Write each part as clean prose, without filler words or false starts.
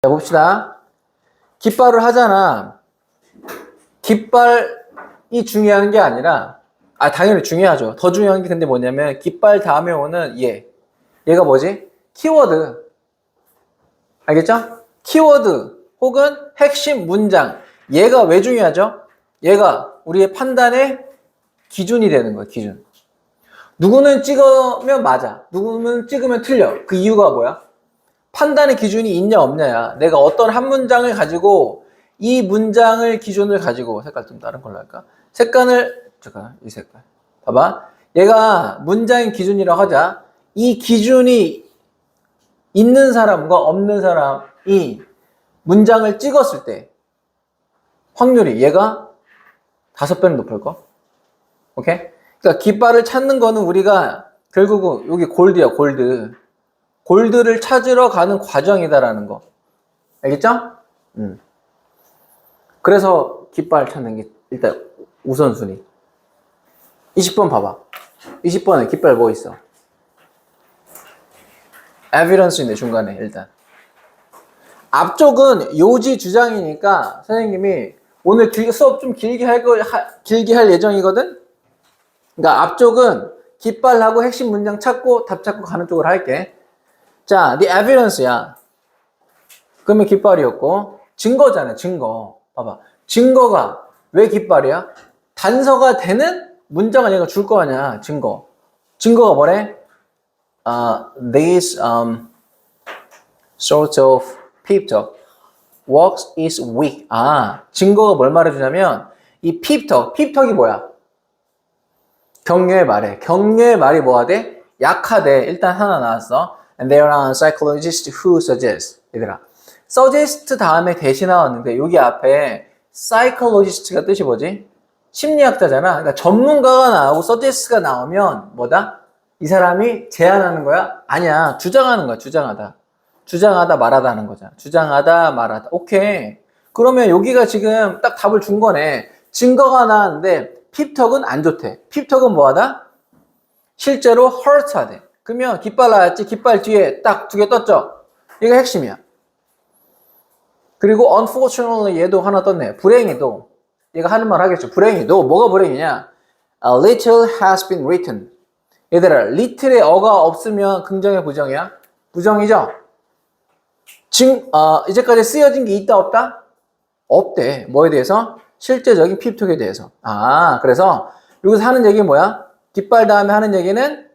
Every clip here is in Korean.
자, 봅시다. 깃발을 하잖아. 깃발이 중요한 게 아니라, 당연히 중요하죠. 더 중요한 게 근데 뭐냐면, 깃발 다음에 오는 얘가 뭐지? 키워드. 알겠죠? 키워드 혹은 핵심 문장. 얘가 왜 중요하죠? 얘가 우리의 판단의 기준이 되는 거예요, 기준. 누구는 찍으면 맞아. 누구는 찍으면 틀려. 그 이유가 뭐야? 판단의 기준이 있냐 없냐야. 내가 어떤 한 문장을 가지고 이 문장을 기준을 가지고 색깔 좀 다른 걸로 할까? 잠깐 이 색깔 봐봐. 얘가 문장의 기준이라고 하자. 이 기준이 있는 사람과 없는 사람이 문장을 찍었을 때 확률이 얘가 5배는 높을 거. 오케이? 그러니까 깃발을 찾는 거는 우리가 결국은 여기 골드야, 골드. 골드를 찾으러 가는 과정이다라는 거. 알겠죠? 그래서 깃발 찾는 게 일단 우선순위. 20번 봐봐. 20번에 깃발 뭐 있어? evidence인데 중간에 일단. 앞쪽은 요지 주장이니까 선생님이 오늘 수업 좀 길게 할 예정이거든? 그러니까 앞쪽은 깃발하고 핵심 문장 찾고 답 찾고 가는 쪽으로 할게. 자, the evidence야. 그러면 깃발이었고, 증거잖아, 증거. 봐봐. 증거가 왜 깃발이야? 단서가 되는 문장을 얘가 줄 거 아니야, 증거. 증거가 뭐래? This sort of pip-talk works is weak. 증거가 뭘 말해주냐면, 이 pip-talk이 뭐야? 격려의 말에. 격려의 말이 뭐하대? 약하대. 일단 하나 나왔어. And there are psychologists who suggest. 얘들아. suggest 다음에 대시 나왔는데 여기 앞에 psychologist가 뜻이 뭐지? 심리학자잖아. 그러니까 전문가가 나오고 suggest가 나오면 뭐다? 이 사람이 제안하는 거야? 아니야. 주장하는 거야. 주장하다. 주장하다 말하다 하는 거잖아. 주장하다 말하다. 오케이. 그러면 여기가 지금 딱 답을 준 거네. 증거가 나왔는데 핍턱은 안 좋대. 핍턱은 뭐하다? 실제로 hurt하대. 그러면 깃발 나왔지? 깃발 뒤에 딱 2개 떴죠? 이게 핵심이야. 그리고 unfortunately 얘도 하나 떴네. 불행히도. 얘가 하는 말 하겠죠. 불행히도. 뭐가 불행이냐? A little has been written. 얘들아, little에 어가 없으면 긍정이야, 부정이야? 부정이죠? 이제까지 쓰여진 게 있다, 없다? 없대. 뭐에 대해서? 실제적인 핍톡에 대해서. 그래서 여기서 하는 얘기 뭐야? 깃발 다음에 하는 얘기는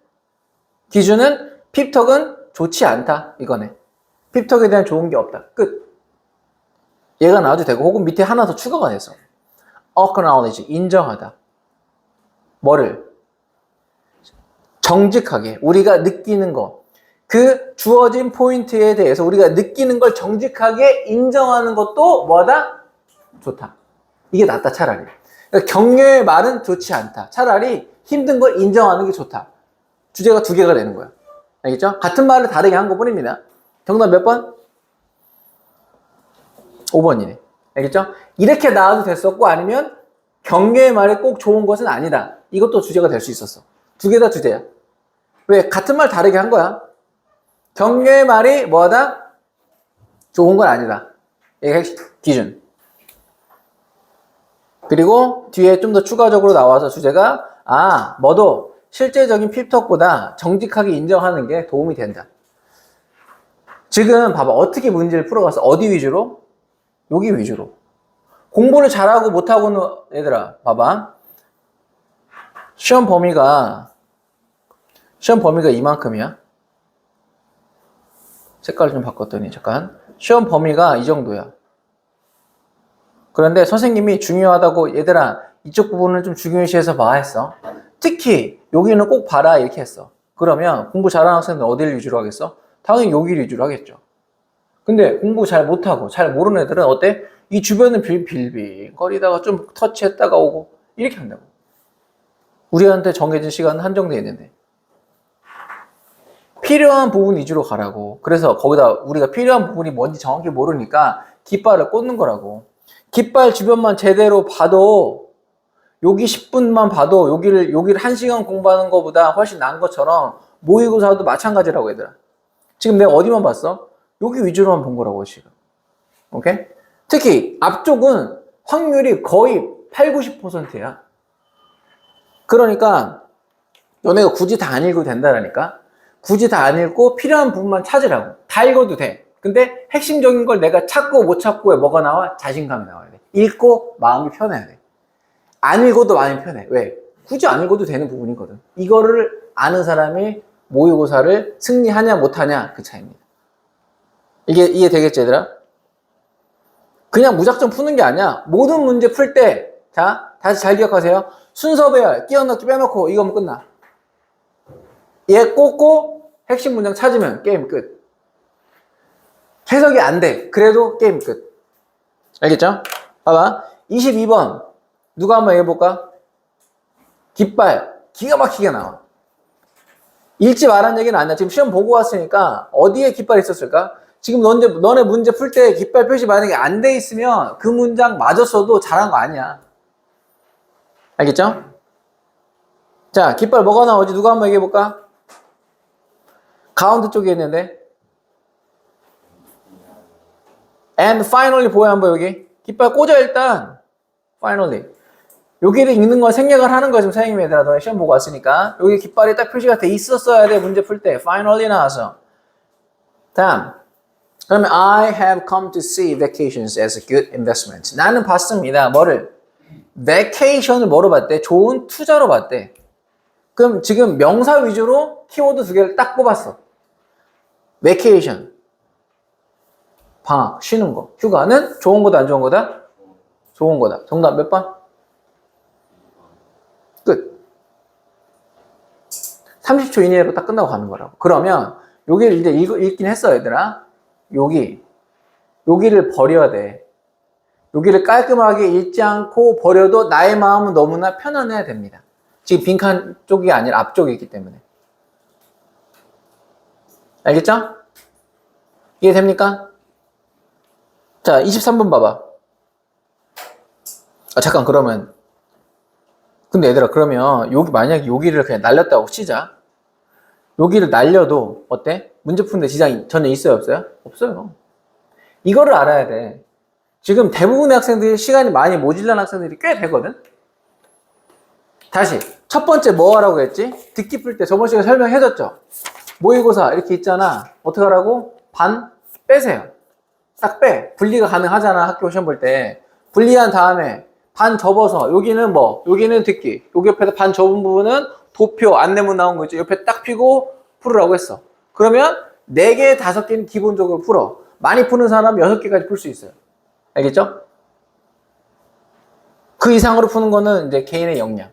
기준은 핍톡은 좋지 않다. 이거네. 핍톡에 대한 좋은 게 없다. 끝. 얘가 나와도 되고 혹은 밑에 하나 더 추가가 돼서 acknowledge, 인정하다. 뭐를? 정직하게 우리가 느끼는 거. 그 주어진 포인트에 대해서 우리가 느끼는 걸 정직하게 인정하는 것도 뭐다? 좋다. 이게 낫다 차라리. 그러니까 격려의 말은 좋지 않다. 차라리 힘든 걸 인정하는 게 좋다. 주제가 2개가 되는 거야. 알겠죠? 같은 말을 다르게 한 것 뿐입니다. 정답 몇 번? 5번이네. 알겠죠? 이렇게 나와도 됐었고 아니면 격려의 말이 꼭 좋은 것은 아니다. 이것도 주제가 될 수 있었어. 2개 다 주제야. 왜? 같은 말 다르게 한 거야. 격려의 말이 뭐하다? 좋은 건 아니다. 이게 기준. 그리고 뒤에 좀 더 추가적으로 나와서 주제가 뭐도 실제적인 핍톡보다 정직하게 인정하는 게 도움이 된다. 지금 봐봐. 어떻게 문제를 풀어가서 어디 위주로? 여기 위주로. 공부를 잘하고 못하고는 얘들아 봐봐. 시험 범위가 이만큼이야. 색깔 좀 바꿨더니 잠깐. 시험 범위가 이 정도야. 그런데 선생님이 중요하다고 얘들아 이쪽 부분을 좀 중요시해서 봐 했어. 특히 여기는 꼭 봐라 이렇게 했어. 그러면 공부 잘하는 학생들은 어디를 위주로 하겠어? 당연히 여기를 위주로 하겠죠. 근데 공부 잘 못하고 잘 모르는 애들은 어때? 이 주변을 빌빌 거리다가 좀 터치했다가 오고 이렇게 한다고. 우리한테 정해진 시간은 한정되어 있는데 필요한 부분 위주로 가라고. 그래서 거기다 우리가 필요한 부분이 뭔지 정확히 모르니까 깃발을 꽂는 거라고. 깃발 주변만 제대로 봐도 여기 10분만 봐도 여기를 1시간 공부하는 것보다 훨씬 나은 것처럼 모의고사도 마찬가지라고 얘들아. 지금 내가 어디만 봤어? 여기 위주로만 본 거라고 지금. 오케이? 특히 앞쪽은 확률이 거의 8, 90%야. 그러니까 너네가 굳이 다 안 읽어도 된다라니까. 굳이 다 안 읽고 필요한 부분만 찾으라고. 다 읽어도 돼. 근데 핵심적인 걸 내가 찾고 못 찾고에 뭐가 나와? 자신감이 나와야 돼. 읽고 마음이 편해야 돼. 안 읽어도 마음이 편해. 왜? 굳이 안 읽어도 되는 부분이거든. 이거를 아는 사람이 모의고사를 승리하냐 못하냐 그 차이입니다. 이게 이해되겠지 얘들아? 그냥 무작정 푸는 게 아니야. 모든 문제 풀 때, 자, 다시 잘 기억하세요. 순서 배열, 끼워 넣기 빼놓고 이거면 끝나. 얘 꽂고 핵심 문장 찾으면 게임 끝. 해석이 안 돼. 그래도 게임 끝. 알겠죠? 봐봐. 22번. 누가 한번 얘기해볼까? 깃발. 기가 막히게 나와. 읽지 말란 얘기는 아니야. 지금 시험 보고 왔으니까 어디에 깃발이 있었을까? 지금 너네 문제 풀 때 깃발 표시 만약에 안 돼 있으면 그 문장 맞았어도 잘한 거 아니야. 알겠죠? 자, 깃발 뭐가 나오지? 누가 한번 얘기해볼까? 가운데 쪽에 있는데. And finally 보여 한번 여기. 깃발 꽂아 일단. Finally. 여기를 읽는 건 생략을 하는 거야 지금 선생님이 얘들아. 너네 시험 보고 왔으니까. 여기 깃발이 딱 표시가 돼 있었어야 돼. 문제 풀 때. Finally 나와서. 다음. 그러면 I have come to see vacations as a good investment. 나는 봤습니다. 뭐를? vacation을 뭐로 봤대? 좋은 투자로 봤대. 그럼 지금 명사 위주로 키워드 두 개를 딱 뽑았어. vacation. 방학, 쉬는 거. 휴가는 좋은 거다, 안 좋은 거다? 좋은 거다. 정답 몇 번? 끝. 30초 이내로 딱 끝나고 가는 거라고. 그러면 여기를 이제 읽긴 했어, 얘들아. 여기를 버려야 돼. 여기를 깔끔하게 읽지 않고 버려도 나의 마음은 너무나 편안해야 됩니다. 지금 빈칸 쪽이 아니라 앞쪽에 있기 때문에. 알겠죠? 이해됩니까? 자, 23번 봐봐. 잠깐, 그러면. 근데 얘들아, 그러면, 만약에 여기를 그냥 날렸다고 치자. 여기를 날려도, 어때? 문제 푸는데 지장이 전혀 있어요, 없어요? 없어요. 이거를 알아야 돼. 지금 대부분의 학생들이 시간이 많이 모질란 학생들이 꽤 되거든? 다시. 첫 번째 뭐 하라고 했지? 듣기 풀 때 저번 시간에 설명해줬죠? 모의고사 이렇게 있잖아. 어떻게 하라고? 반 빼세요. 딱 빼. 분리가 가능하잖아. 학교 시험 볼 때. 분리한 다음에 반 접어서 여기는 뭐? 여기는 듣기. 여기 옆에서 반 접은 부분은 도표, 안내문 나온 거 있죠? 옆에 딱 피고 풀으라고 했어. 그러면 4개, 5개는 기본적으로 풀어. 많이 푸는 사람은 6개까지 풀 수 있어요. 알겠죠? 그 이상으로 푸는 거는 이제 개인의 역량.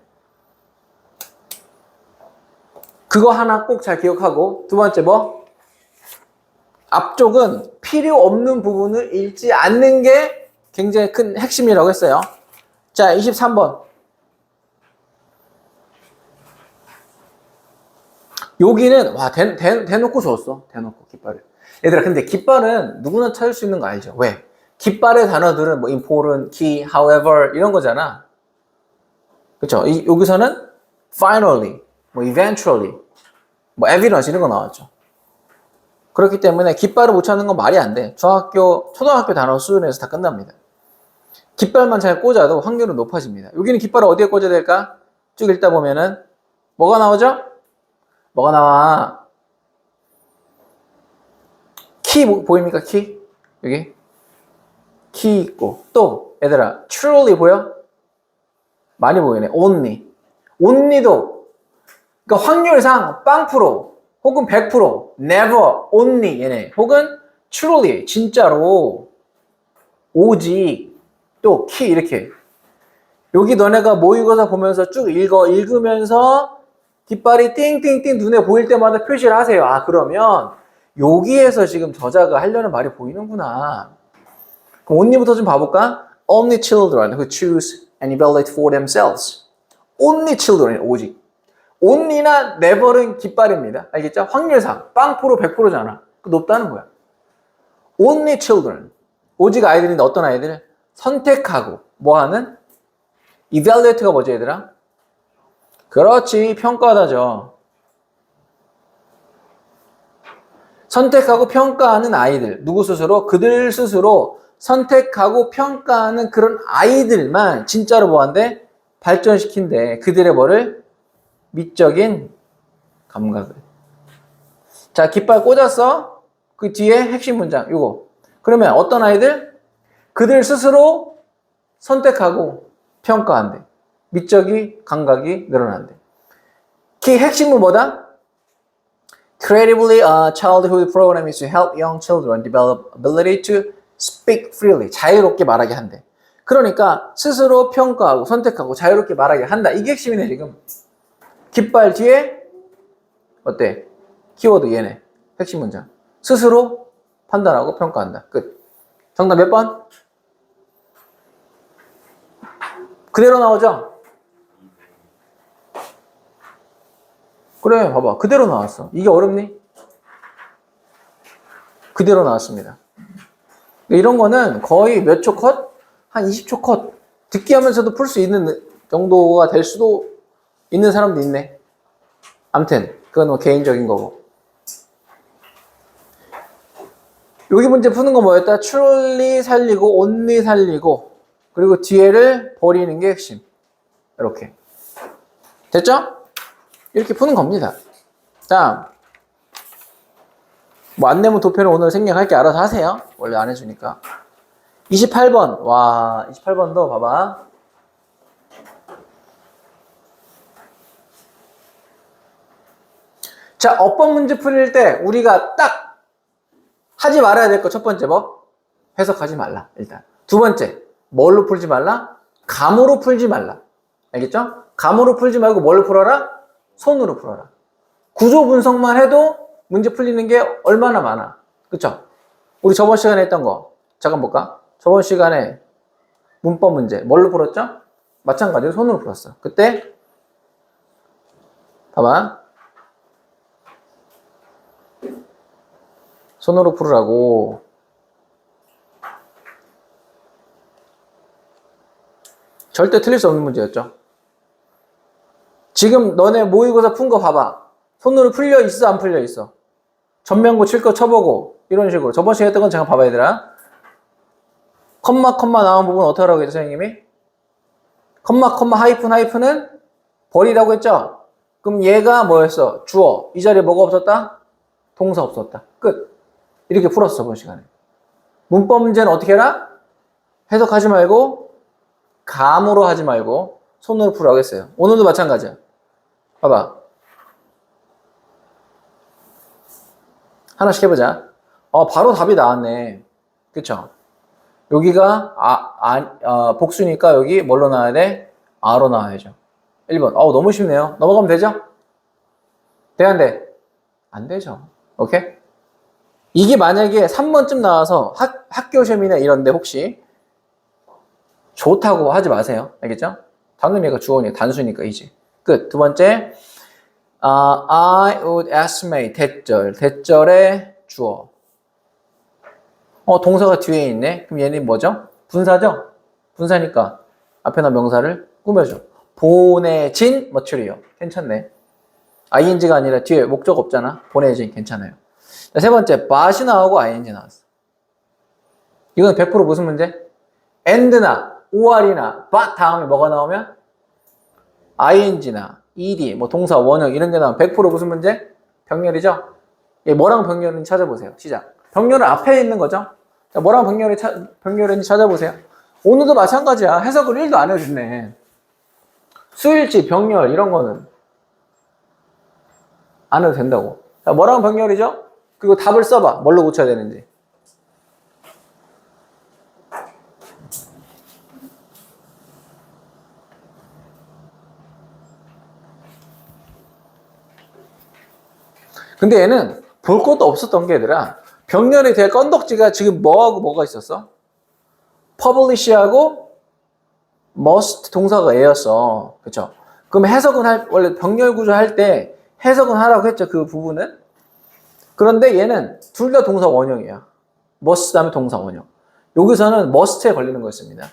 그거 하나 꼭 잘 기억하고, 두 번째 뭐? 앞쪽은 필요 없는 부분을 읽지 않는 게 굉장히 큰 핵심이라고 했어요. 자, 23번. 여기는, 와, 대놓고 줬어. 대놓고, 깃발을. 얘들아, 근데 깃발은 누구나 찾을 수 있는 거 알죠? 왜? 깃발의 단어들은 뭐, important, key, however, 이런 거잖아. 그쵸? 여기서는 finally, 뭐, eventually, 뭐, evidence 이런 거 나왔죠. 그렇기 때문에 깃발을 못 찾는 건 말이 안 돼. 중학교, 초등학교 단어 수준에서 다 끝납니다. 깃발만 잘 꽂아도 확률은 높아집니다. 여기는 깃발을 어디에 꽂아야 될까? 쭉 읽다 보면은 뭐가 나오죠? 뭐가 나와? 키 보입니까? 키? 여기? 키 있고 또 얘들아 truly 보여? 많이 보이네. only도 그러니까 확률상 0% 혹은 100% never, only 얘네 혹은 truly 진짜로 오직 또 키 이렇게 여기 너네가 모의고사 보면서 쭉 읽으면서 깃발이 띵띵띵 눈에 보일 때마다 표시를 하세요. 아 그러면 여기에서 지금 저자가 하려는 말이 보이는구나. 그럼 only부터 좀 봐볼까? Only children who choose and evaluate for themselves. Only children 오직. only나 never는 깃발입니다. 알겠죠? 확률상 0% 100%잖아. 높다는 거야. Only children. 오직 아이들인데 어떤 아이들? 선택하고 뭐하는? evaluate가 뭐지 얘들아? 그렇지. 평가하다죠. 선택하고 평가하는 아이들. 누구 스스로? 그들 스스로 선택하고 평가하는 그런 아이들만 진짜로 뭐한대? 발전시킨대. 그들의 뭐를? 미적인 감각을. 자, 깃발 꽂았어. 그 뒤에 핵심 문장 요거. 그러면 어떤 아이들? 그들 스스로 선택하고 평가한대. 미적인 감각이 늘어난대. 그 핵심은 뭐다? Creatively, childhood program is to help young children develop ability to speak freely. 자유롭게 말하게 한대. 그러니까 스스로 평가하고 선택하고 자유롭게 말하게 한다. 이게 핵심이네 지금. 깃발 뒤에 어때? 키워드 얘네. 핵심 문장. 스스로 판단하고 평가한다. 끝. 정답 몇 번? 그대로 나오죠? 그래, 봐봐. 그대로 나왔어. 이게 어렵니? 그대로 나왔습니다. 이런 거는 거의 몇 초 컷? 한 20초 컷. 듣기 하면서도 풀 수 있는 정도가 될 수도 있는 사람도 있네. 암튼, 그건 뭐 개인적인 거고. 여기 문제 푸는 거 뭐였다? truly 살리고, only 살리고, 그리고 뒤에를 버리는 게 핵심. 이렇게. 됐죠? 이렇게 푸는 겁니다. 자, 뭐 안내문 도표는 오늘 생략할게 알아서 하세요. 원래 안 해주니까. 28번. 와, 28번도 봐봐. 자, 어법 문제 풀릴 때 우리가 딱 하지 말아야 될 거 첫 번째 뭐? 해석하지 말라. 일단. 두 번째, 뭘로 풀지 말라? 감으로 풀지 말라. 알겠죠? 감으로 풀지 말고 뭘로 풀어라? 손으로 풀어라. 구조 분석만 해도 문제 풀리는 게 얼마나 많아. 그쵸? 우리 저번 시간에 했던 거 잠깐 볼까? 저번 시간에 문법 문제 뭘로 풀었죠? 마찬가지로 손으로 풀었어. 그때 봐봐. 손으로 풀으라고. 절대 틀릴 수 없는 문제였죠. 지금 너네 모의고사 푼 거 봐봐. 손으로 풀려 있어, 안 풀려 있어? 전면고 칠 거 쳐보고 이런 식으로. 저번 시간에 했던 건 잠깐 봐봐 얘들아. 컴마 나온 부분 어떻게 하라고 했죠 선생님이? 컴마 하이픈은 버리라고 했죠? 그럼 얘가 뭐였어? 주어. 이 자리에 뭐가 없었다? 동사 없었다. 끝. 이렇게 풀었어 저번 시간에. 문법 문제는 어떻게 해라? 해석하지 말고 감으로 하지 말고 손으로 풀으라고 했어요. 오늘도 마찬가지야. 봐봐. 하나씩 해보자. 바로 답이 나왔네. 그쵸? 여기가 복수니까 여기 뭘로 나와야 돼? 아로 나와야죠. 1번. 너무 쉽네요. 넘어가면 되죠? 돼, 안 돼? 안 되죠. 오케이? 이게 만약에 3번쯤 나와서 학교 시험이나 이런데 혹시 좋다고 하지 마세요. 알겠죠? 당연히 얘가 주어니까 단수니까 이지. 끝. 두 번째. I would estimate. 대절의 주어. 동사가 뒤에 있네. 그럼 얘는 뭐죠? 분사죠? 분사니까 앞에나 명사를 꾸며줘. 보내진 material. 괜찮네. ing가 아니라 뒤에 목적 없잖아. 보내진 괜찮아요. 자, 세 번째. but이 나오고 ing 나왔어. 이건 100% 무슨 문제? and나 or이나 but 다음에 뭐가 나오면 ing나 ed, 뭐 동사, 원형 이런 게 나오면 100% 무슨 문제? 병렬이죠? 예, 뭐랑 병렬인지 찾아보세요. 시작. 병렬은 앞에 있는 거죠? 자, 뭐랑 병렬인지 찾아보세요. 오늘도 마찬가지야. 해석을 1도 안 해줬네. 수일치, 병렬 이런 거는 안 해도 된다고. 자, 뭐랑 병렬이죠? 그리고 답을 써봐. 뭘로 고쳐야 되는지. 근데 얘는 볼 것도 없었던 게 얘들아. 병렬에 대한 건덕지가 지금 뭐하고 뭐가 있었어? publish하고 must 동사가 얘였어. 그쵸? 그럼 해석은 원래 병렬 구조 할 때 해석은 하라고 했죠. 그 부분은. 그런데 얘는 둘 다 동사 원형이야. must 다음에 동사 원형. 여기서는 must에 걸리는 거였습니다.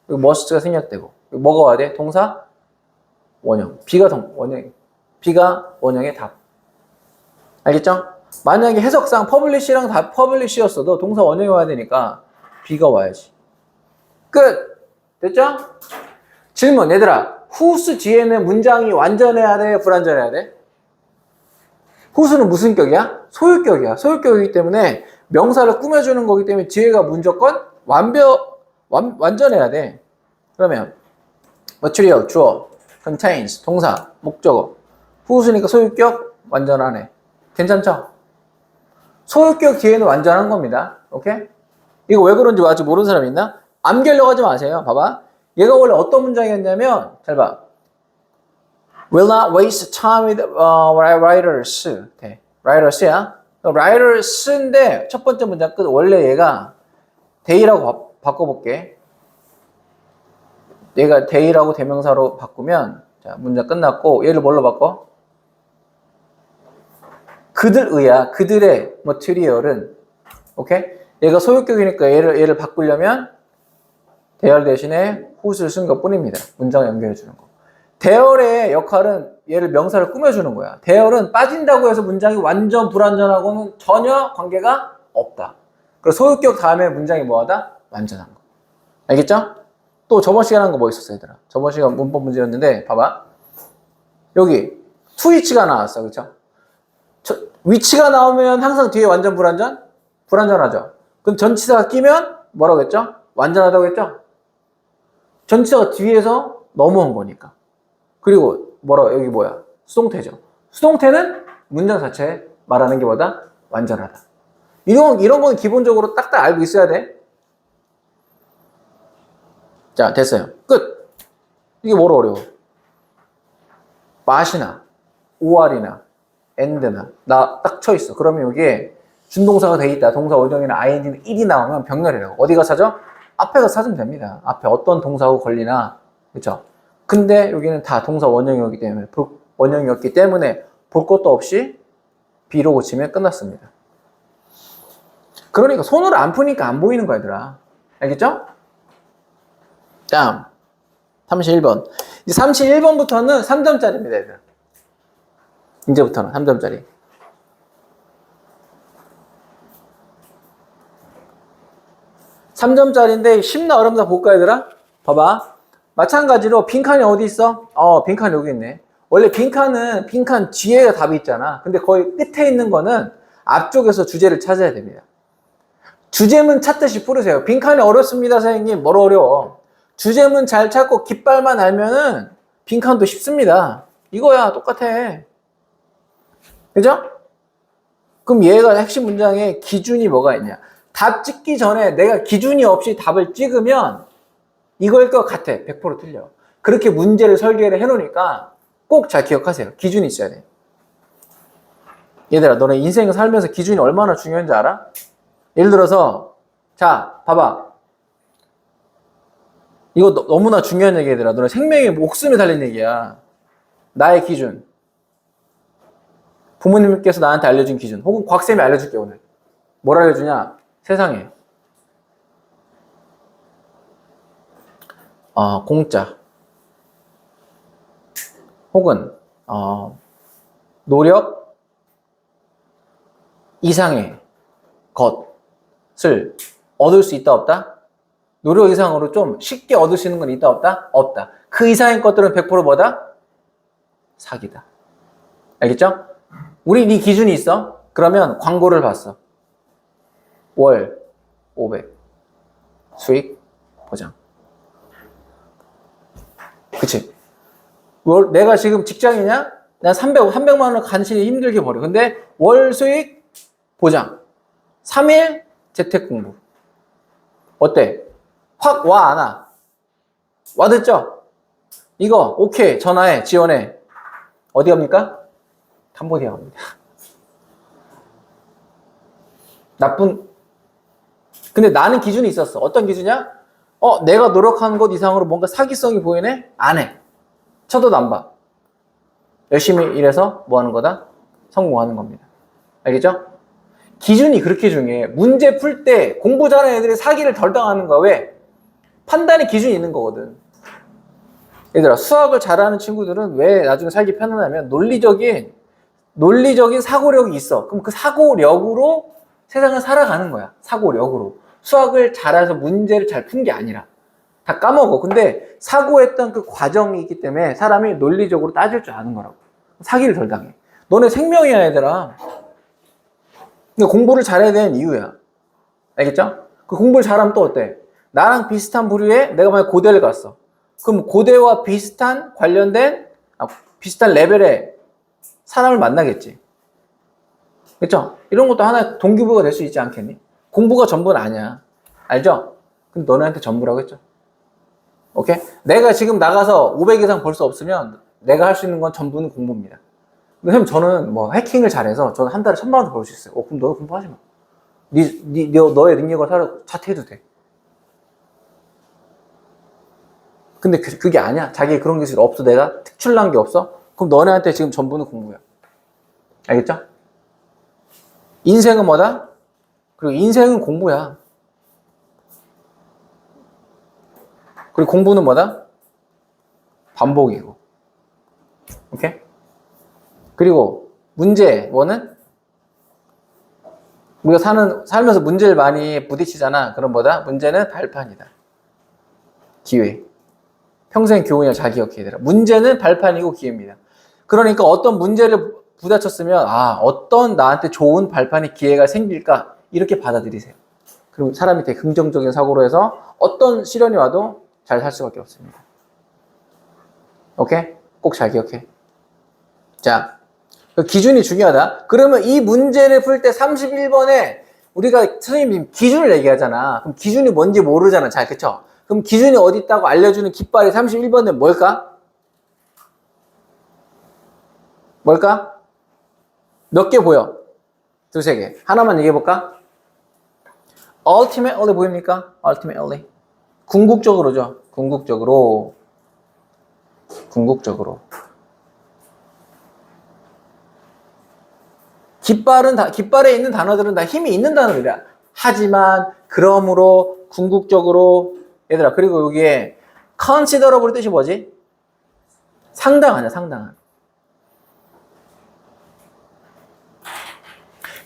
여기 must가 생략되고. 여기 뭐가 와야 돼? 동사 원형. B가 원형의 답. 알겠죠? 만약에 해석상 퍼블리시랑 다 퍼블리시였어도 동사 원형이 와야 되니까 B가 와야지. 끝! 됐죠? 질문, 얘들아. whose 뒤에는 문장이 완전해야 돼? 불완전해야 돼? whose는 무슨 격이야? 소유격이야. 소유격이기 때문에 명사를 꾸며주는 거기 때문에 뒤에가 무조건 완전해야 돼. 그러면 material, 주어, contains, 동사, 목적어. whose니까 소유격, 완전하네. 괜찮죠? 소유격 뒤에는 완전한 겁니다. 오케이? 이거 왜 그런지 아직 모르는 사람 있나? 암기하려고 하지 마세요. 봐봐. 얘가 원래 어떤 문장이었냐면, 잘 봐. Will not waste time with writers. 네. writers야. writers인데 첫 번째 문장 끝. 원래 얘가 they라고 바꿔볼게. 얘가 they라고 대명사로 바꾸면 자 문장 끝났고 얘를 뭘로 바꿔? 그들의야. 그들의 material은 오케이? 얘가 소유격이니까 얘를 바꾸려면 대열 대신에 whose를 쓴 것 뿐입니다. 문장 연결해 주는 거. 대열의 역할은 얘를 명사를 꾸며주는 거야. 대열은 빠진다고 해서 문장이 완전 불완전하고는 전혀 관계가 없다. 그래서 소유격 다음에 문장이 뭐하다? 완전한 거. 알겠죠? 또 저번 시간에 한 거 뭐 있었어, 얘들아? 저번 시간 문법 문제였는데 봐봐. 여기 to which가 나왔어. 그렇죠? 위치가 나오면 항상 뒤에 완전 불완전? 불완전하죠. 그럼 전치사가 끼면 뭐라고 했죠? 완전하다고 했죠? 전치사가 뒤에서 넘어온 거니까. 그리고 여기 뭐야? 수동태죠. 수동태는 문장 자체에 말하는 게 뭐다? 완전하다. 이런 건 기본적으로 딱딱 알고 있어야 돼. 자, 됐어요. 끝. 이게 뭐로 어려워? 맛이나, 오알이나, 엔드나, 나 딱 쳐 있어. 그러면 여기에 준동사가 돼 있다. 동사 원형이나 ing는 1이 나오면 병렬이라고. 어디가 사죠? 앞에 가서 찾으면 됩니다. 앞에 어떤 동사하고 걸리나. 그쵸? 근데 여기는 다 동사 원형이었기 때문에 볼 것도 없이 B로 고치면 끝났습니다. 그러니까 손으로 안 푸니까 안 보이는 거야, 얘들아. 알겠죠? 다음 31번. 이제 31번부터는 3점짜리입니다, 얘들아. 이제부터는 3점짜리. 3점짜리인데 쉽나 어렵나 볼까, 얘들아? 봐봐. 마찬가지로 빈칸이 어디 있어? 빈칸이 여기 있네. 원래 빈칸 뒤에가 답이 있잖아. 근데 거의 끝에 있는 거는 앞쪽에서 주제를 찾아야 됩니다. 주제문 찾듯이 풀으세요. 빈칸이 어렵습니다, 선생님. 뭐로 어려워? 주제문 잘 찾고 깃발만 알면은 빈칸도 쉽습니다. 이거야, 똑같아. 그죠? 그럼 얘가 핵심 문장에 기준이 뭐가 있냐? 답 찍기 전에 내가 기준이 없이 답을 찍으면 이거일 것 같아. 100% 틀려. 그렇게 문제를 설계를 해놓으니까 꼭 잘 기억하세요. 기준이 있어야 돼. 얘들아, 너네 인생을 살면서 기준이 얼마나 중요한지 알아? 예를 들어서 자, 봐봐. 이거 너무나 중요한 얘기 얘들아. 너네 생명의 목숨이 달린 얘기야. 나의 기준. 부모님께서 나한테 알려준 기준. 혹은 곽쌤이 알려줄게 오늘. 뭘 알려주냐? 세상에. 공짜. 혹은 노력 이상의 것을 얻을 수 있다 없다? 노력 이상으로 좀 쉽게 얻을 수 있는 건 있다 없다? 없다. 그 이상의 것들은 100% 뭐다? 사기다. 알겠죠? 우리 네 기준이 있어. 그러면 광고를 봤어. 월 500 수익 보장. 그치? 내가 지금 직장이냐? 난 300만 원을 간신히 힘들게 벌여. 근데 월 수익 보장. 3일 재택공부. 어때? 확 와, 안 와? 와댔죠? 이거 오케이. 전화해. 지원해. 어디 갑니까? 캄보디아 갑니다. 근데 나는 기준이 있었어. 어떤 기준이야? 내가 노력하는 것 이상으로 뭔가 사기성이 보이네? 안 해. 쳐도 안 봐. 열심히 일해서 뭐 하는 거다? 성공하는 겁니다. 알겠죠? 기준이 그렇게 중요해. 문제 풀 때 공부 잘하는 애들이 사기를 덜 당하는 거야. 왜? 판단의 기준이 있는 거거든. 얘들아, 수학을 잘하는 친구들은 왜 나중에 살기 편하냐면 논리적인 사고력이 있어. 그럼 그 사고력으로 세상을 살아가는 거야. 사고력으로. 수학을 잘해서 문제를 잘 푼 게 아니라 다 까먹어. 근데 사고했던 그 과정이 있기 때문에 사람이 논리적으로 따질 줄 아는 거라고. 사기를 덜 당해. 너네 생명이야, 얘들아. 그러니까 공부를 잘해야 되는 이유야. 알겠죠? 그 공부를 잘하면 또 어때? 나랑 비슷한 부류에 내가 만약 고대를 갔어. 그럼 고대와 비슷한 관련된 비슷한 레벨의 사람을 만나겠지. 그렇죠? 이런 것도 하나의 동기부여가 될 수 있지 않겠니? 공부가 전부는 아니야. 알죠? 근데 너네한테 전부라고 했죠. 오케이? 내가 지금 나가서 500 이상 벌 수 없으면 내가 할 수 있는 건 전부는 공부입니다. 선생님, 저는 뭐 해킹을 잘해서 저는 한 달에 1000만 원도 벌 수 있어요. 그럼 너 공부하지 마. 너의 능력을 자퇴해도 돼. 근데 그게 아니야. 자기의 그런 기술이 없어. 내가 특출난 게 없어. 그럼 너네한테 지금 전부는 공부야. 알겠죠? 인생은 뭐다? 그리고 인생은 공부야. 그리고 공부는 뭐다? 반복이고. 오케이? 그리고 문제 뭐는? 우리가 살면서 문제를 많이 부딪히잖아. 그럼 뭐다? 문제는 발판이다. 기회. 평생 교훈이야. 잘 기억해, 얘들아. 문제는 발판이고 기회입니다. 그러니까 어떤 문제를 부딪혔으면 어떤 나한테 좋은 발판이 기회가 생길까? 이렇게 받아들이세요. 그리고 사람이 되게 긍정적인 사고로 해서 어떤 시련이 와도 잘 살 수밖에 없습니다. 오케이? 꼭 잘 기억해. 자, 그 기준이 중요하다. 그러면 이 문제를 풀 때 31번에 우리가 선생님 기준을 얘기하잖아. 그럼 기준이 뭔지 모르잖아. 잘, 그쵸? 그럼 기준이 어디 있다고 알려주는 깃발이 31번은 뭘까? 뭘까? 몇 개 보여? 두세 개. 하나만 얘기해볼까? ultimately 보입니까? ultimately. 궁극적으로죠. 궁극적으로. 깃발에 있는 단어들은 다 힘이 있는 단어들이야. 하지만, 그러므로, 궁극적으로. 얘들아, 그리고 여기에 considerable 뜻이 뭐지? 상당하냐, 상당한.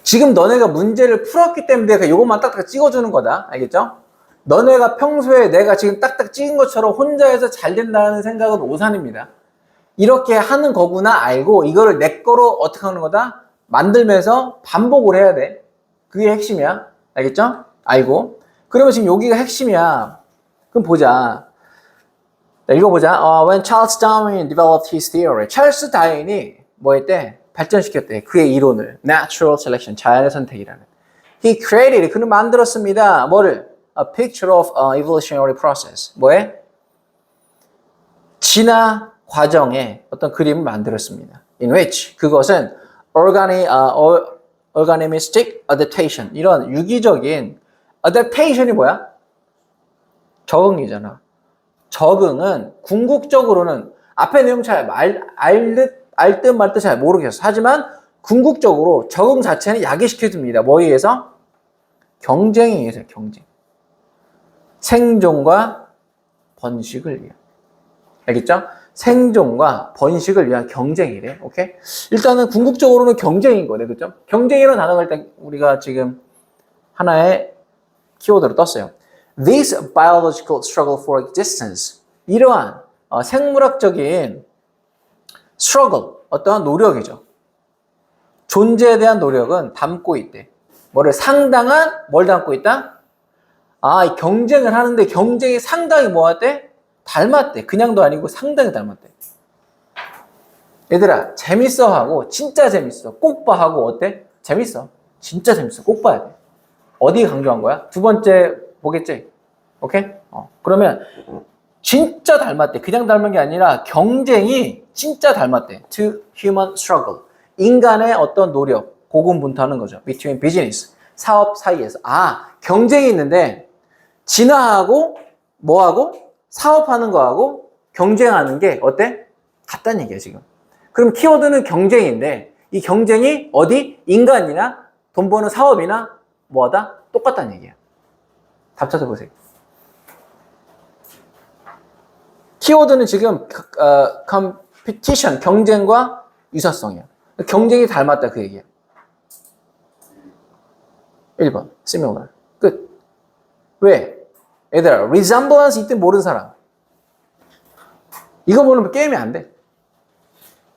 지금 너네가 문제를 풀었기 때문에 내가 이것만 딱딱 찍어주는 거다. 알겠죠? 너네가 평소에 내가 지금 딱딱 찍은 것처럼 혼자 해서 잘 된다는 생각은 오산입니다. 이렇게 하는 거구나 알고 이거를 내 거로 어떻게 하는 거다? 만들면서 반복을 해야 돼. 그게 핵심이야. 알겠죠? 알고. 그러면 지금 여기가 핵심이야. 그럼 보자. 자, 읽어보자. When Charles Darwin developed his theory. 찰스 다윈이 뭐 했대? 발전시켰대. 그의 이론을. Natural selection. 자연의 선택이라는. He created. 그는 만들었습니다. 뭐를? A picture of evolutionary process. 뭐에? 진화 과정의 어떤 그림을 만들었습니다. In which 그것은 organismistic adaptation. 이런 유기적인 adaptation이 뭐야? 적응이잖아. 적응은 궁극적으로는 앞에 내용 잘 알 듯 말 듯 잘 모르겠어. 하지만 궁극적으로 적응 자체는 야기시켜줍니다. 뭐에 의해서? 경쟁에 의해서 경쟁. 생존과 번식을 위한. 알겠죠? 생존과 번식을 위한 경쟁이래. 오케이? 일단은 궁극적으로는 경쟁인 거네. 그죠? 경쟁이라는 단어가 일단 우리가 지금 하나의 키워드로 떴어요. This biological struggle for existence. 이러한 생물학적인 struggle, 어떠한 노력이죠. 존재에 대한 노력은 담고 있대. 뭐를 상당한 뭘 담고 있다? 이 경쟁을 하는데 경쟁이 상당히 뭐였대? 닮았대. 그냥도 아니고 상당히 닮았대. 얘들아, 재밌어 하고 진짜 재밌어. 꼭 봐 하고 어때? 재밌어. 진짜 재밌어. 꼭 봐야 돼. 어디 강조한 거야? 두 번째 보겠지? 오케이? 그러면 진짜 닮았대. 그냥 닮은 게 아니라 경쟁이 진짜 닮았대. To human struggle. 인간의 어떤 노력, 고군분투하는 거죠. Between business. 사업 사이에서. 경쟁이 있는데 진화하고 뭐하고 사업하는 거하고 경쟁하는 게 어때? 같다는 얘기야 지금. 그럼 키워드는 경쟁인데 이 경쟁이 어디? 인간이나 돈 버는 사업이나 뭐하다? 똑같다는 얘기야. 답 찾아보세요. 키워드는 지금 competition, 경쟁과 유사성이야. 경쟁이 닮았다 그 얘기야. 1번 similar. 끝. 왜? 얘들아, resemblance 이때 모르는 사람. 이거 모르면 게임이 안 돼.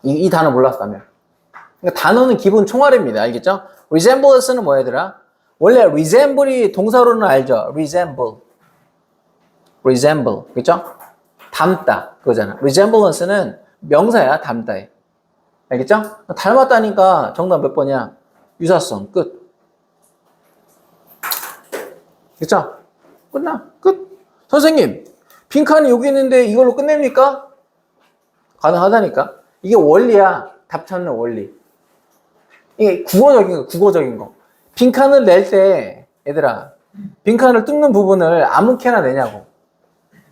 이 단어 몰랐다면. 그러니까 단어는 기본 총알입니다. 알겠죠? resemblance는 뭐야, 얘들아? 원래 resemble이 동사로는 알죠? resemble. 그죠? 닮다. 그거잖아. resemblance는 명사야, 닮다에. 알겠죠? 닮았다니까 정답 몇 번이야? 유사성, 끝. 그쵸? 끝. 선생님, 빈칸이 여기 있는데 이걸로 끝냅니까? 가능하다니까. 이게 원리야. 답 찾는 원리. 이게 국어적인 거. 빈칸을 낼 때, 얘들아, 빈칸을 뚫는 부분을 아무렇게나 내냐고.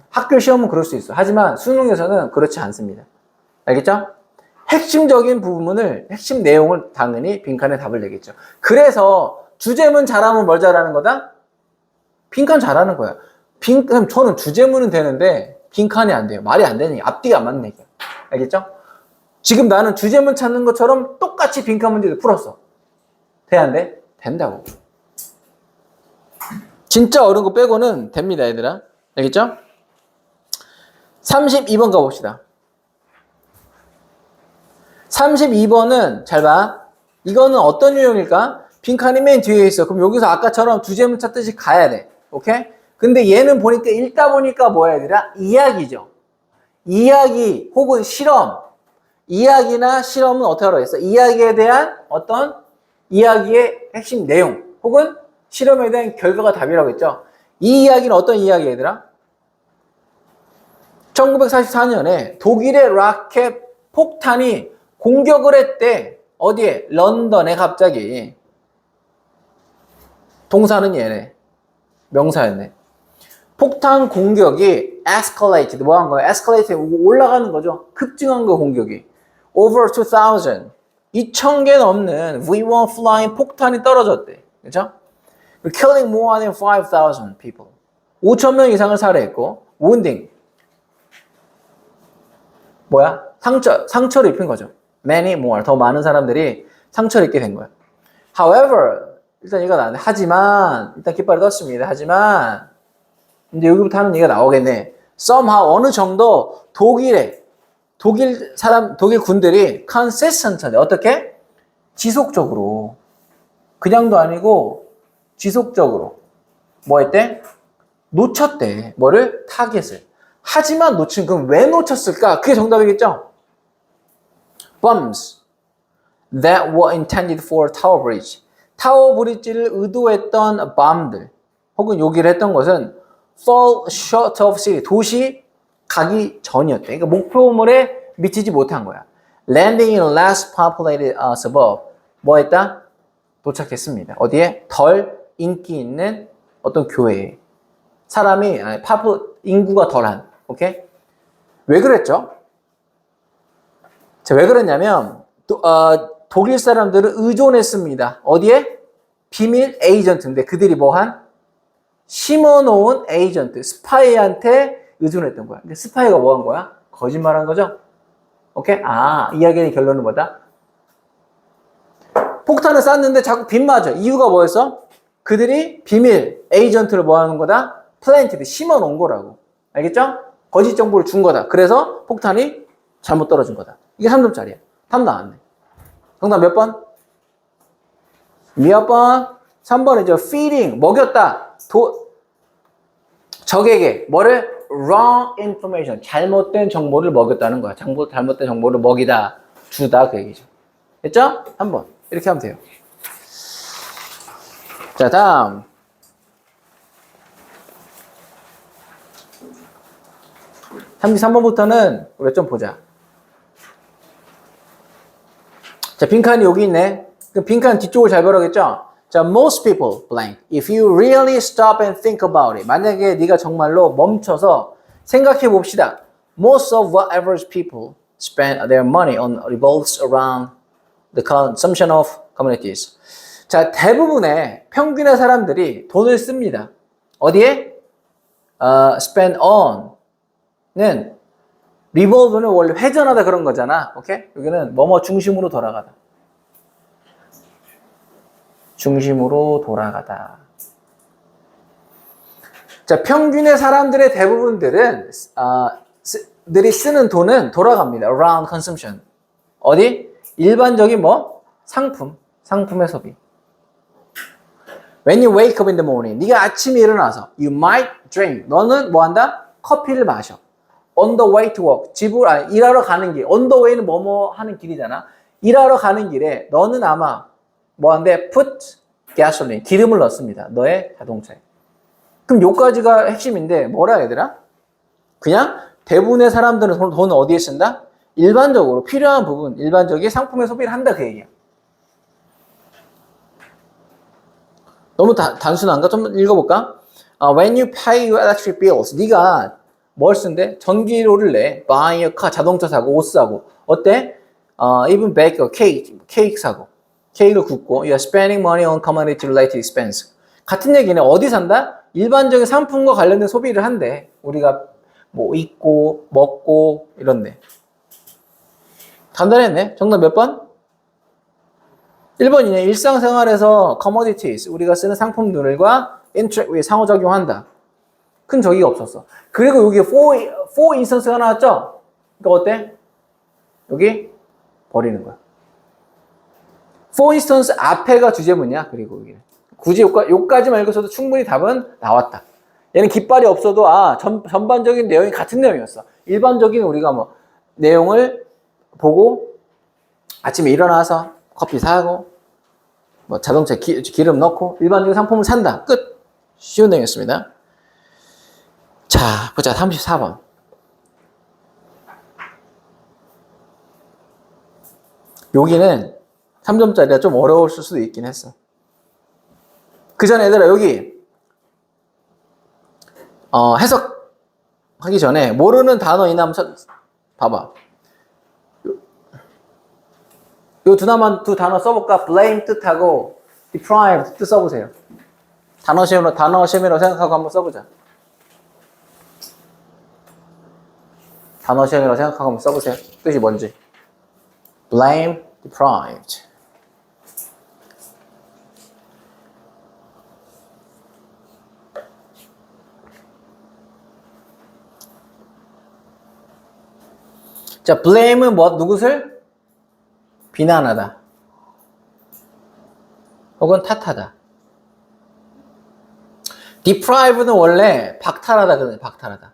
학교 시험은 그럴 수 있어. 하지만 수능에서는 그렇지 않습니다. 알겠죠? 핵심적인 부분을, 핵심 내용을 당연히 빈칸에 답을 내겠죠. 그래서 주제문 잘하면 뭘 잘하는 거다? 빈칸 잘하는 거야. 저는 주제문은 되는데 빈칸이 안 돼요. 말이 안 되는 얘기. 앞뒤가 안 맞는 얘기야. 알겠죠? 지금 나는 주제문 찾는 것처럼 똑같이 빈칸 문제도 풀었어. 돼, 안 돼? 된다고. 진짜 어려운 거 빼고는 됩니다, 얘들아. 알겠죠? 32번 가봅시다. 32번은 잘 봐. 이거는 어떤 유형일까? 빈칸이 맨 뒤에 있어. 그럼 여기서 아까처럼 주제문 찾듯이 가야 돼. 오케이? 근데 얘는 보니까 읽다 보니까 뭐야, 얘들아? 이야기죠. 이야기 혹은 실험. 이야기나 실험은 어떻게 하라고 했어? 이야기에 대한 어떤 이야기의 핵심 내용 혹은 실험에 대한 결과가 답이라고 했죠. 이 이야기는 어떤 이야기, 얘들아? 1944년에 독일의 라켓 폭탄이 공격을 했대. 어디에? 런던에 갑자기. 동사는 얘네. 명사였네. 폭탄 공격이 escalated. 뭐 한 거야? escalated. 올라가는 거죠. 급증한 거 공격이. over 2000. 2000개 넘는 V1 flying 폭탄이 떨어졌대. 그렇죠? killing more than 5,000 people. 5,000명 이상을 살해했고 wounding. 뭐야? 상처를 입힌 거죠. many more. 더 많은 사람들이 상처를 입게 된 거야. however. 일단 이거 나왔네. 하지만 일단 깃발을 떴습니다. 하지만 이제 여기부터 하는 얘기가 나오겠네. somehow 어느 정도 독일 군들이 consistently 어떻게? 지속적으로 그냥도 아니고 지속적으로 뭐 했대? 놓쳤대. 뭐를? 타겟을. 하지만 놓친 그럼 왜 놓쳤을까? 그게 정답이겠죠? bombs that were intended for Tower Bridge. 타워 브릿지를 의도했던 bomb들 혹은 요기를 했던 것은 fall short of city. 도시 가기 전이었대. 그러니까 목표물에 미치지 못한 거야. landing in less populated suburb. 뭐 했다? 도착했습니다. 어디에? 덜 인기 있는 어떤 교회에. 인구가 덜한. 오케이? 왜 그랬죠? 자, 왜 그랬냐면 독일 사람들은 의존했습니다. 어디에? 비밀 에이전트인데 그들이 뭐한? 심어놓은 에이전트, 스파이한테 의존했던 거야. 근데 스파이가 뭐 한 거야? 거짓말한 거죠? 오케이? 이야기의 결론은 뭐다? 폭탄을 쐈는데 자꾸 빗맞아. 이유가 뭐였어? 그들이 비밀 에이전트를 뭐 하는 거다? 플랜티드, 심어놓은 거라고. 알겠죠? 거짓 정보를 준 거다. 그래서 폭탄이 잘못 떨어진 거다. 이게 3점짜리야. 답 나왔네. 정답 몇 번? 몇 번? 3번이죠. feeding, 먹였다. 적에게 뭐를? wrong information, 잘못된 정보를 먹였다는 거야. 잘못된 정보를 먹이다, 주다 그 얘기죠. 됐죠? 3번. 이렇게 하면 돼요. 자, 다음. 참기 3번부터는 몇 점 보자. 자, 빈칸이 여기 있네. 그럼 빈칸 뒤쪽을 잘 보라겠죠? 자, most people blank. If you really stop and think about it. 만약에 네가 정말로 멈춰서 생각해 봅시다. Most of what average people spend their money on revolves around the consumption of commodities. 자, 대부분의 평균의 사람들이 돈을 씁니다. 어디에? spend on는 revolve는 원래 회전하다 그런 거잖아. 오케이? 여기는 뭐뭐 중심으로 돌아가다. 중심으로 돌아가다. 자, 평균의 사람들의 대부분들은 들이 쓰는 돈은 돌아갑니다. around consumption. 어디? 일반적인 뭐? 상품의 소비. When you wake up in the morning, 네가 아침에 일어나서 you might drink. 너는 뭐 한다? 커피를 마셔. On the way to work. 일하러 가는 길. On the way는 뭐뭐 하는 길이잖아. 일하러 가는 길에 너는 아마 뭐 한대? Put gasoline. 기름을 넣습니다. 너의 자동차에. 그럼 요까지가 핵심인데 뭐라 해야 되나? 그냥 대부분의 사람들은 돈을 어디에 쓴다? 일반적으로 필요한 부분, 일반적인 상품의 소비를 한다 그 얘기야. 너무 단순한가? 좀 읽어볼까? When you pay your electric bills, 네가 뭘 쓴대? 전기료를 내. Buy a car, 자동차 사고, 옷 사고. 어때? Even bake a cake, 케이크 사고. 케이크를 굽고. You are spending money on commodity related expense. 같은 얘기는 어디 산다? 일반적인 상품과 관련된 소비를 한대. 우리가 뭐 입고, 먹고 이런데. 간단했네. 정답 몇 번? 1번이네. 일상생활에서 commodities, 우리가 쓰는 상품들과 interact with, 상호작용한다. 큰 적이가 없었어. 그리고 여기 for instance가 나왔죠? 그러니까 어때? 여기 버리는 거야. for instance 앞에가 주제문이야. 그리고 여기 굳이 요까지만 읽었어도 충분히 답은 나왔다. 얘는 깃발이 없어도 전반적인 내용이 같은 내용이었어. 일반적인 우리가 뭐 내용을 보고 아침에 일어나서 커피 사고 뭐 자동차에 기름 넣고 일반적인 상품을 산다. 끝. 쉬운 내용이었습니다. 자, 보자. 34번. 여기는 3점짜리가 좀 어려울 수도 있긴 했어. 그 전에 얘들아 여기 해석하기 전에 모르는 단어이나 한번 봐봐. 요 두 단어 써볼까? blame 뜻하고 deprive 뜻 써보세요. 단어 시험이라고 생각하고 한번 써보자. 단어 시험이라고 생각하고 한번 써보세요. 뜻이 뭔지. blame, deprived. 자, blame은 누구를? 비난하다. 혹은 탓하다. deprive는 원래 박탈하다 그러네, 박탈하다.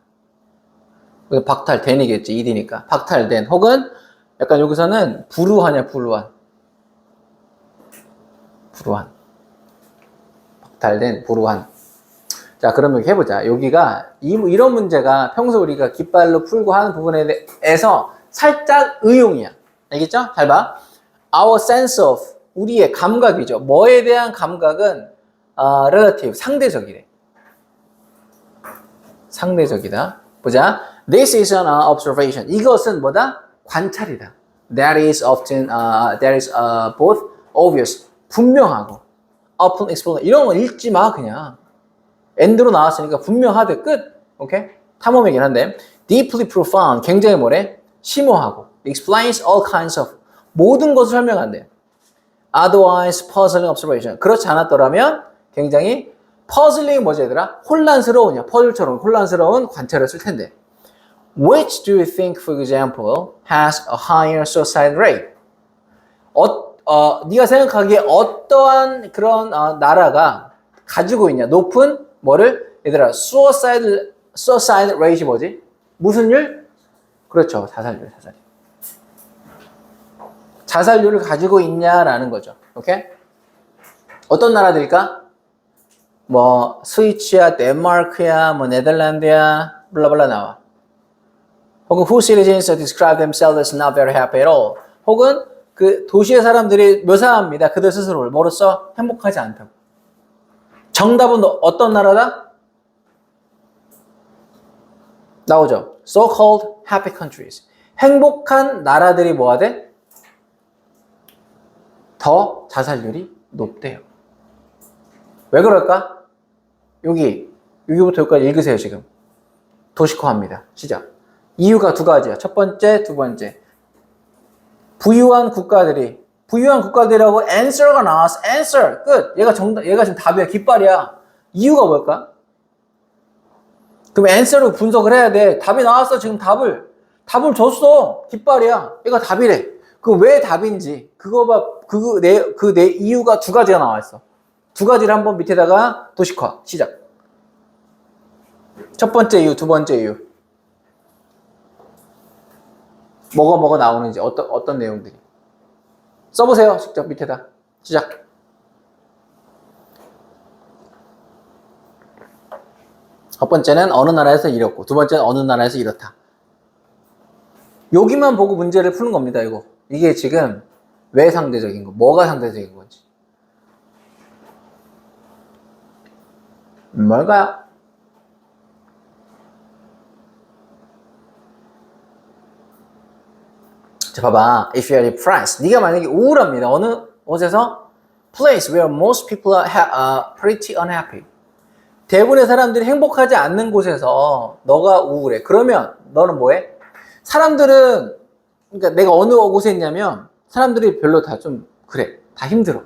박탈된이겠지, ED니까. 박탈된. 혹은 약간 여기서는 불우하냐, 불우한. 박탈된, 불우한. 자, 그럼 여기 해보자. 여기가 이런 문제가 평소 우리가 깃발로 풀고 하는 부분에 대해서 살짝 의용이야. 알겠죠? 잘 봐. Our sense of, 우리의 감각이죠. 뭐에 대한 감각은 relative, 상대적이래. 상대적이다. 보자. This is an observation. 이것은 뭐다? 관찰이다. That is often, both obvious, 분명하고, open, explain. 이런 거 읽지 마, 그냥. end로 나왔으니까 분명하대, 끝. 오케이? 탐험이긴 한데. Deeply profound, 굉장히 뭐래? 심오하고. Explains all kinds of, 모든 것을 설명한대. Otherwise, puzzling observation. 그렇지 않았더라면 굉장히 puzzling 뭐지 얘들아? 혼란스러우냐? 퍼즐처럼 혼란스러운 관찰을 쓸 텐데. Which do you think, for example, has a higher suicide rate? 네가 생각하기에 어떠한 그런 나라가 가지고 있냐? 높은 뭐를? 얘들아, suicide rate이 뭐지? 무슨 율? 그렇죠. 자살률. 자살률을 가지고 있냐라는 거죠. 오케이? 어떤 나라들일까? 뭐 스위스야, 덴마크야, 뭐 네덜란드야, 블라블라 나와. 혹은 whose citizens describe themselves as not very happy at all. 혹은 그 도시의 사람들이 묘사합니다. 그들 스스로를 뭐로써 행복하지 않다고. 정답은 어떤 나라다? 나오죠. So-called happy countries. 행복한 나라들이 뭐가 돼? 더 자살률이 높대요. 왜 그럴까? 여기부터 여기까지 읽으세요, 지금. 도시화합니다. 시작. 이유가 두 가지야. 첫 번째, 두 번째. 부유한 국가들이라고 answer가 나왔어. answer. 끝. 얘가 지금 답이야. 깃발이야. 이유가 뭘까? 그럼 answer로 분석을 해야 돼. 답이 나왔어. 지금 답을 줬어. 깃발이야. 얘가 답이래. 그 왜 답인지 그거 봐. 내 이유가 두 가지가 나와 있어. 두 가지를 한번 밑에다가 도식화 시작. 첫 번째 이유, 두 번째 이유. 뭐가 나오는지 어떤 내용들이. 써보세요. 직접 밑에다 시작. 첫 번째는 어느 나라에서 이렇고 두 번째는 어느 나라에서 이렇다. 여기만 보고 문제를 푸는 겁니다. 이게 지금 왜 상대적인 거, 뭐가 상대적인 건지. 뭘까요? 자, 봐봐. If you are depressed, 네가 만약에 우울합니다. 어느 곳에서 place where most people are pretty unhappy. 대부분의 사람들이 행복하지 않는 곳에서 너가 우울해. 그러면 너는 뭐해? 사람들은 그러니까 내가 어느 곳에 있냐면 사람들이 별로 다 좀 그래. 다 힘들어.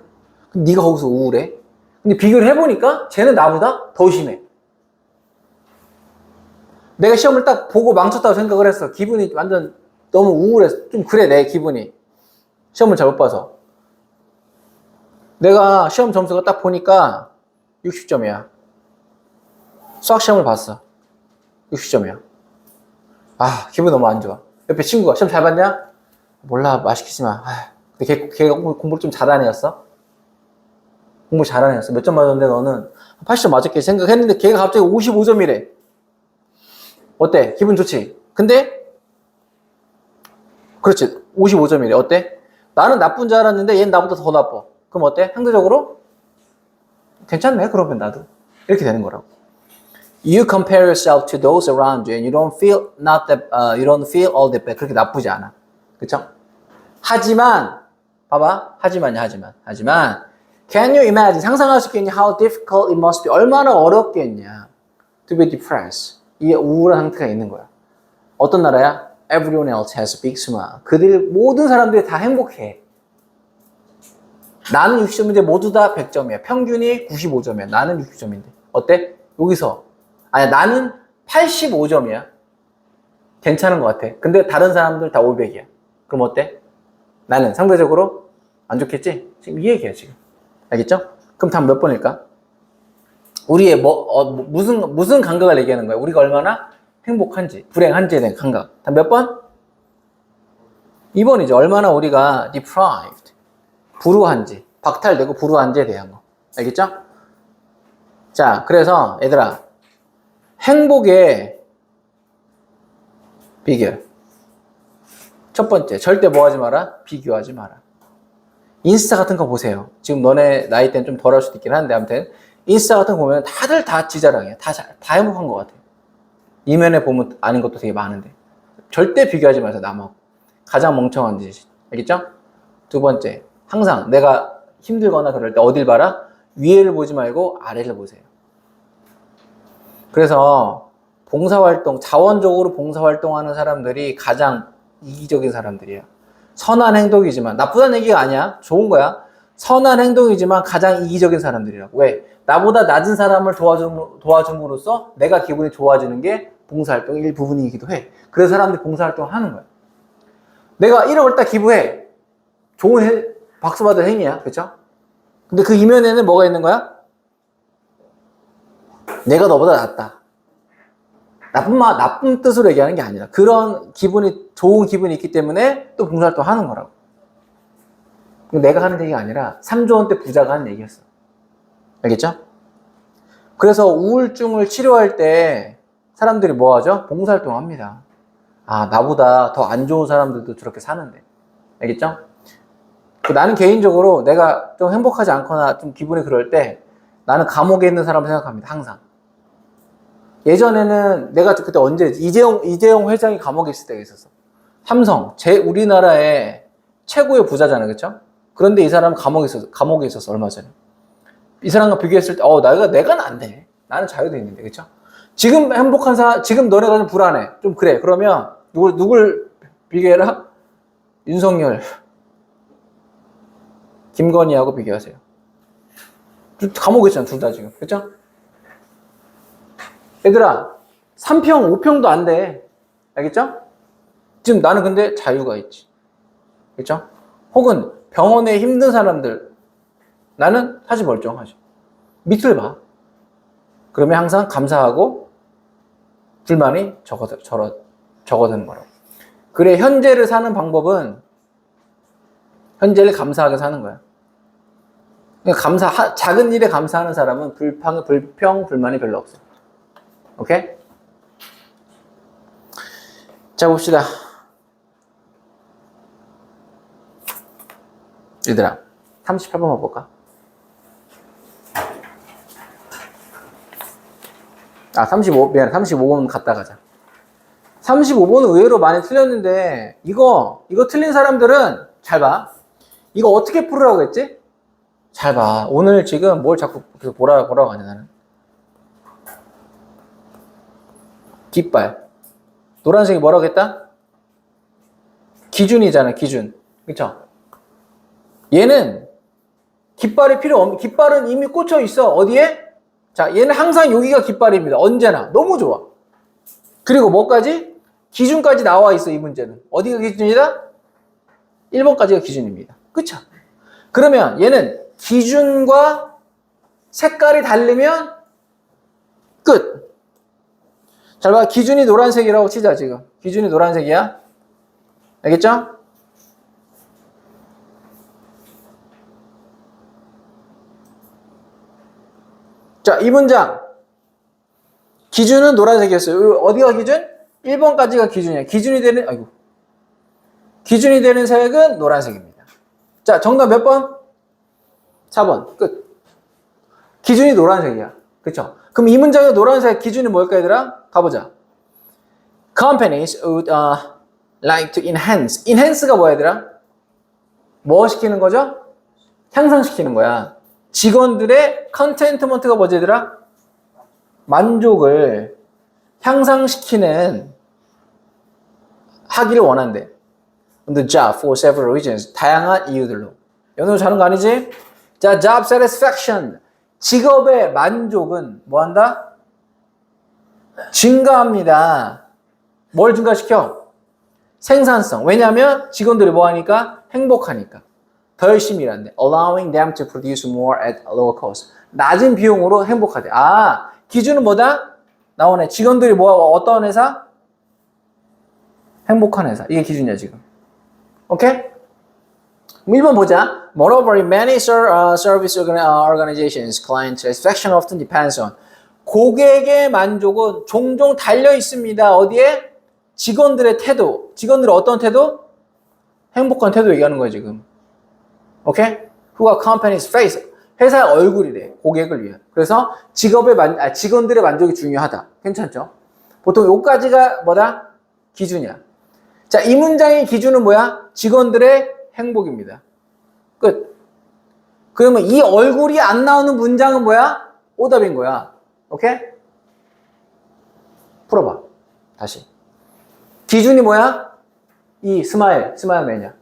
그럼 네가 거기서 우울해? 근데 비교를 해보니까 쟤는 나보다 더 심해. 내가 시험을 딱 보고 망쳤다고 생각을 했어. 기분이 완전 너무 우울해서 좀 그래 내 기분이. 시험을 잘못 봐서. 내가 시험 점수가 딱 보니까 60점이야. 수학 시험을 봤어. 60점이야. 아, 기분 너무 안 좋아. 옆에 친구가 시험 잘 봤냐? 몰라, 말 시키지 마. 아, 근데 걔가 공부를 좀 잘하는 애였어. 공부 잘하는 애였어. 몇 점 맞았는데 너는 80점 맞았게 생각했는데 걔가 갑자기 55점이래. 어때? 기분 좋지? 근데 그렇지. 55점이래. 어때? 나는 나쁜 줄 알았는데 얘는 나보다 더 나빠. 그럼 어때? 상대적으로 괜찮네. 그러면 나도. 이렇게 되는 거라고. You compare yourself to those around you and you don't feel all that bad. 그렇게 나쁘지 않아. 그쵸? 하지만 봐봐. 하지만 can you imagine 상상할 수 있겠냐? How difficult it must be. 얼마나 어렵겠냐. To be depressed. 이 우울한 상태가 있는 거야. 어떤 나라야? Everyone else has a big smile. 모든 사람들이 다 행복해. 나는 60점인데 모두 다 100점이야. 평균이 95점이야. 나는 60점인데. 어때? 여기서 아니 나는 85점이야. 괜찮은 것 같아. 근데 다른 사람들 다 500이야. 그럼 어때? 나는 상대적으로 안 좋겠지? 지금 이 얘기야 지금. 알겠죠? 그럼 다음 몇 번일까? 우리의 무슨 감각을 얘기하는 거야? 우리가 얼마나 행복한지, 불행한지에 대한 감각. 다음 몇 번? 2번이죠. 얼마나 우리가 deprived, 불우한지, 박탈되고 불우한지에 대한 거. 알겠죠? 자, 그래서 얘들아, 행복의 비결. 첫 번째, 절대 뭐 하지 마라? 비교하지 마라. 인스타 같은 거 보세요. 지금 너네 나이 때는 좀 덜할 수도 있긴 한데, 아무튼 인스타 같은 거 보면 다들 다 지자랑이야. 다 행복한 것 같아. 이면에 보면 아는 것도 되게 많은데. 절대 비교하지 마세요, 남하고. 가장 멍청한 짓. 알겠죠? 두 번째, 항상 내가 힘들거나 그럴 때 어딜 봐라? 위에를 보지 말고 아래를 보세요. 그래서 봉사활동, 자원적으로 봉사활동하는 사람들이 가장 이기적인 사람들이야. 선한 행동이지만, 나쁘다는 얘기가 아니야. 좋은 거야. 선한 행동이지만 가장 이기적인 사람들이라고. 왜? 나보다 낮은 사람을 도와줌으로써 내가 기분이 좋아지는 게 봉사활동의 일부분이기도 해. 그래서 사람들이 봉사활동을 하는 거야. 내가 1억을 딱 기부해. 좋은 박수 받을 행위야. 그쵸? 근데 그 이면에는 뭐가 있는 거야? 내가 너보다 낫다. 나쁜 뜻으로 얘기하는 게 아니라 그런 좋은 기분이 있기 때문에 또 봉사활동 하는 거라고. 내가 하는 얘기가 아니라 3조 원대 부자가 하는 얘기였어. 알겠죠? 그래서 우울증을 치료할 때 사람들이 뭐 하죠? 봉사활동 합니다. 아, 나보다 더 안 좋은 사람들도 저렇게 사는데. 알겠죠? 나는 개인적으로 내가 좀 행복하지 않거나 좀 기분이 그럴 때 나는 감옥에 있는 사람을 생각합니다. 항상. 예전에는 내가 그때 언제 이재용 회장이 감옥에 있을 때가 있었어. 삼성, 우리나라의 최고의 부자잖아요. 그쵸? 그런데 이 사람은 감옥에 있었어. 얼마 전에. 이 사람과 비교했을 때, 내가 낫네. 나는 자유도 있는데. 그쵸? 지금 행복한 지금 너네가 좀 불안해. 좀 그래. 그러면 누굴 비교해라? 윤석열, 김건희하고 비교하세요. 감옥에 있잖아. 둘 다 지금. 그쵸? 얘들아, 3평, 5평도 안 돼. 알겠죠? 지금 나는 근데 자유가 있지. 그렇죠? 혹은 병원에 힘든 사람들 나는 사실 멀쩡하죠. 밑을 봐. 그러면 항상 감사하고 불만이 적어드는 거라고. 그래, 현재를 사는 방법은 현재를 감사하게 사는 거야. 그러니까 작은 일에 감사하는 사람은 불평, 불만이 별로 없어. 오케이? 자, 봅시다. 얘들아, 38번만 볼까? 35번 갔다 가자. 35번은 의외로 많이 틀렸는데, 이거 틀린 사람들은 잘 봐. 이거 어떻게 풀으라고 했지? 잘 봐. 오늘 지금 뭘 자꾸 계속 보라고 하냐, 나는. 깃발. 노란색이 뭐라고 했다? 기준이잖아, 기준. 그쵸? 얘는 깃발이 필요 없는, 깃발은 이미 꽂혀 있어. 어디에? 자, 얘는 항상 여기가 깃발입니다. 언제나. 너무 좋아. 그리고 뭐까지? 기준까지 나와 있어, 이 문제는. 어디가 기준이다? 1번까지가 기준입니다. 그쵸? 그러면 얘는 기준과 색깔이 다르면 끝. 잘 봐. 기준이 노란색이라고 치자, 지금. 기준이 노란색이야. 알겠죠? 자, 이 문장. 기준은 노란색이었어요. 어디가 기준? 1번까지가 기준이야. 기준이 되는 색은 노란색입니다. 자, 정답 몇 번? 4번. 끝. 기준이 노란색이야. 그쵸? 그럼 이 문장의 노란색 기준이 뭘까, 얘들아? 가보자. Companies would like to enhance. enhance가 뭐야, 얘들아? 뭐 시키는 거죠? 향상시키는 거야. 직원들의 컨텐트먼트가 뭐지, 얘들아? 만족을 향상시키는 하기를 원한대. The job for several reasons. 다양한 이유들로. 연호 자는 거 아니지? 자, job satisfaction. 직업의 만족은 뭐 한다? 증가합니다. 뭘 증가시켜? 생산성. 왜냐하면 직원들이 뭐 하니까? 행복하니까. 더 열심히 일한대. Allowing them to produce more at a lower cost. 낮은 비용으로 행복하대. 아, 기준은 뭐다? 나오네. 직원들이 어떤 회사? 행복한 회사. 이게 기준이야, 지금. 오케이? 1번 보자. Moreover, in many service organizations, client satisfaction often depends on. 고객의 만족은 종종 달려 있습니다. 어디에? 직원들의 태도. 직원들의 어떤 태도? 행복한 태도 얘기하는 거예요, 지금. 오케이? Who are companies face. 회사의 얼굴이래. 고객을 위한. 그래서 직원들의 만족이 중요하다. 괜찮죠? 보통 요까지가 뭐다? 기준이야. 자, 이 문장의 기준은 뭐야? 직원들의 행복입니다. 끝. 그러면 이 얼굴이 안 나오는 문장은 뭐야? 오답인 거야. 오케이? 풀어봐. 다시. 기준이 뭐야? 이 스마일맨이야.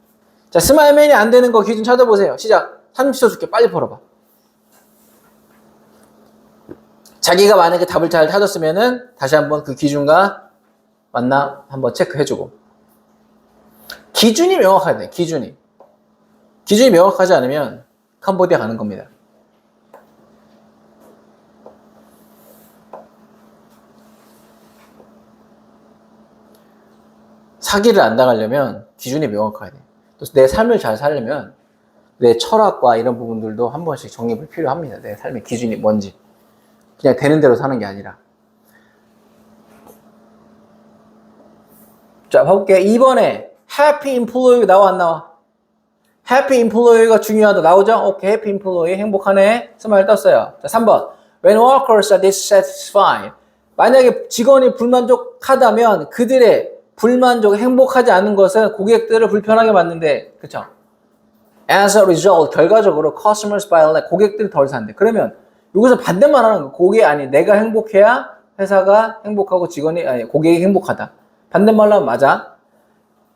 자, 스마일맨이 안 되는 거 기준 찾아보세요. 시작. 30초 줄게. 빨리 풀어봐. 자기가 만약에 답을 잘 찾았으면은 다시 한번 그 기준과 맞나 한번 체크해주고. 기준이 명확해야 돼. 기준이 명확하지 않으면 캄보디아 가는 겁니다. 사기를 안 당하려면 기준이 명확해야 돼. 또 내 삶을 잘 살려면 내 철학과 이런 부분들도 한 번씩 정립이 필요합니다. 내 삶의 기준이 뭔지. 그냥 되는 대로 사는 게 아니라. 자, 봐볼게. 2번에 happy employee 나와 안 나와? happy employee가 중요하다. 나오죠? 오케이. happy employee. 행복하네. 스마일 떴어요. 자, 3번. When workers are dissatisfied. 만약에 직원이 불만족하다면 그들의 불만족, 행복하지 않은 것은 고객들을 불편하게 만든대. 그쵸? As a result, 결과적으로 customers buy less. 고객들이 덜 산대. 그러면 여기서 반대만 하는 거. 내가 행복해야 회사가 행복하고 고객이 행복하다. 반대말로 하면 맞아.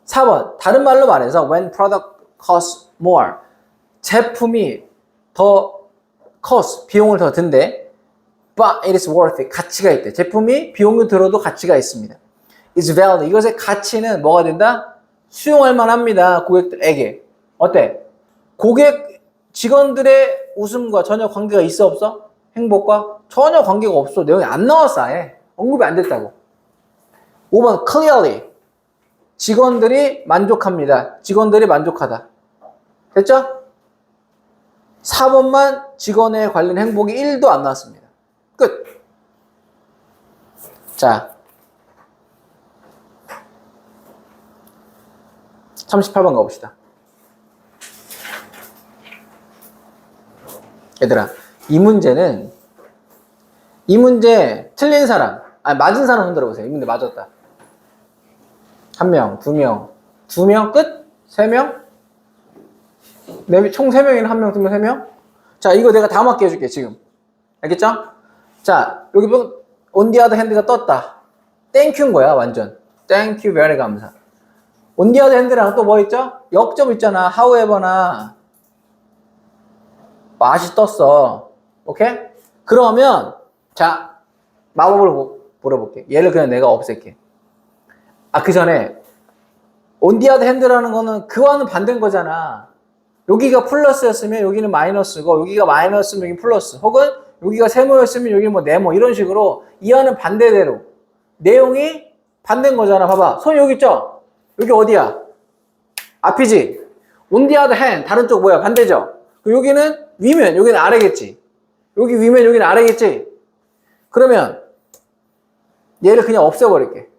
4번. 다른 말로 말해서 when product costs more. 제품이 더 비용을 더 든대. but it is worth it. 가치가 있대. 제품이 비용을 들어도 가치가 있습니다. It's valid. 이것의 가치는 뭐가 된다? 수용할 만합니다. 고객들에게. 어때? 고객, 직원들의 웃음과 전혀 관계가 있어 없어? 행복과? 전혀 관계가 없어. 내용이 안 나왔어 아예. 언급이 안 됐다고. 5번 clearly. 직원들이 만족합니다. 직원들이 만족하다. 됐죠? 4번만 직원에 관련 행복이 1도 안 나왔습니다. 끝. 자, 38번 가봅시다. 얘들아, 이 문제 틀린 사람, 아니 맞은 사람 흔들어 보세요. 이 문제 맞았다. 1명, 2명, 2명 끝? 3명? 총 3명이나 1명, 2명, 3명? 자, 이거 내가 다 맞게 해줄게, 지금. 알겠죠? 자, 여기 on the other hand가 떴다. 땡큐인 거야, 완전. Thank you, very 감사. on the other hand랑 또 뭐 있죠? 역점 있잖아. however나 맛이 떴어. 오케이? 그러면 자, 마법을 물어볼게. 얘를 그냥 내가 없앨게. 그 전에 on the other hand라는 거는 그와는 반대인 거잖아. 여기가 플러스였으면 여기는 마이너스고, 여기가 마이너스면 여기 플러스, 혹은 여기가 세모였으면 여기 뭐 네모, 이런 식으로 이와는 반대대로 내용이 반대인 거잖아. 봐봐, 손 여기 있죠? 여기 어디야? 앞이지? on the other hand, 다른 쪽 뭐야? 반대죠? 여기는 위면, 여기는 아래겠지? 여기 위면, 여기는 아래겠지? 그러면 얘를 그냥 없애버릴게.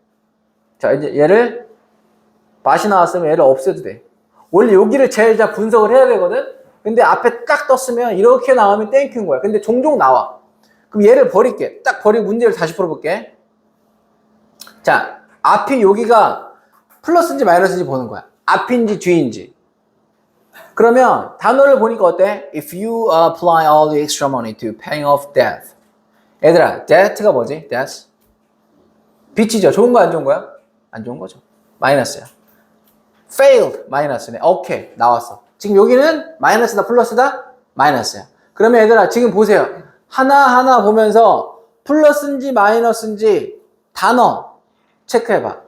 자, 이제 얘를 맛이 나왔으면 얘를 없애도 돼. 원래 여기를 제일 잘 분석을 해야 되거든? 근데 앞에 딱 떴으면 이렇게 나오면 땡큐인 거야. 근데 종종 나와. 그럼 얘를 버릴게. 딱 버리고 문제를 다시 풀어볼게. 자, 앞이 여기가 플러스인지 마이너스인지 보는 거야. 앞인지 뒤인지. 그러면 단어를 보니까 어때? If you apply all the extra money to paying off debt. 얘들아, debt가 뭐지? debt. 빚이죠. 좋은 거 안 좋은 거야? 안 좋은 거죠. 마이너스야. failed, 마이너스네. 오케이, 나왔어. 지금 여기는 마이너스다, 플러스다? 마이너스야. 그러면 얘들아, 지금 보세요. 하나하나 보면서 플러스인지 마이너스인지 단어 체크해봐.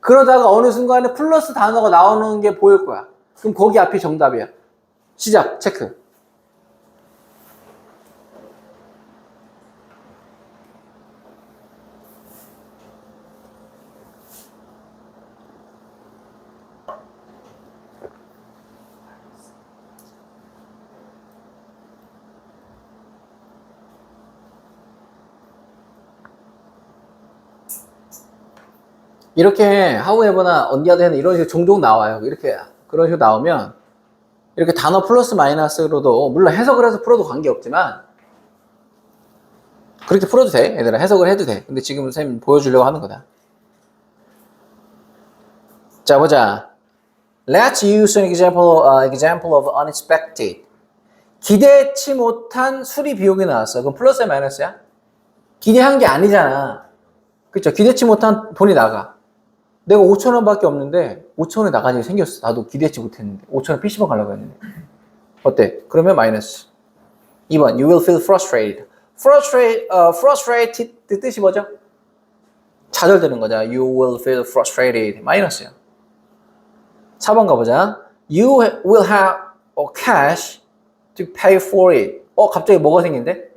그러다가 어느 순간에 플러스 단어가 나오는 게 보일 거야. 그럼 거기 앞이 정답이야. 시작, 체크. 이렇게 however나 on the other hand 이런 식으로 종종 나와요. 이렇게 그런 식으로 나오면 이렇게 단어 플러스 마이너스로도 물론 해석을 해서 풀어도 관계없지만 그렇게 풀어도 돼. 얘들아, 해석을 해도 돼. 근데 지금 선생님 보여주려고 하는 거다. 자, 보자. Let's use an example of unexpected. 기대치 못한 수리 비용이 나왔어. 그럼 플러스야 마이너스야? 기대한 게 아니잖아. 그쵸? 기대치 못한 돈이 나가. 내가 5,000원 밖에 없는데 5,000원이 나가는 게 생겼어. 나도 기대치 못했는데 5,000원 PC방 가려고 했는데. 어때? 그러면 마이너스. 2번, you will feel frustrated. frustrated 뜻이 뭐죠? 좌절되는 거잖아. You will feel frustrated. 마이너스야. 4번 가보자. You will have cash to pay for it. 갑자기 뭐가 생긴대?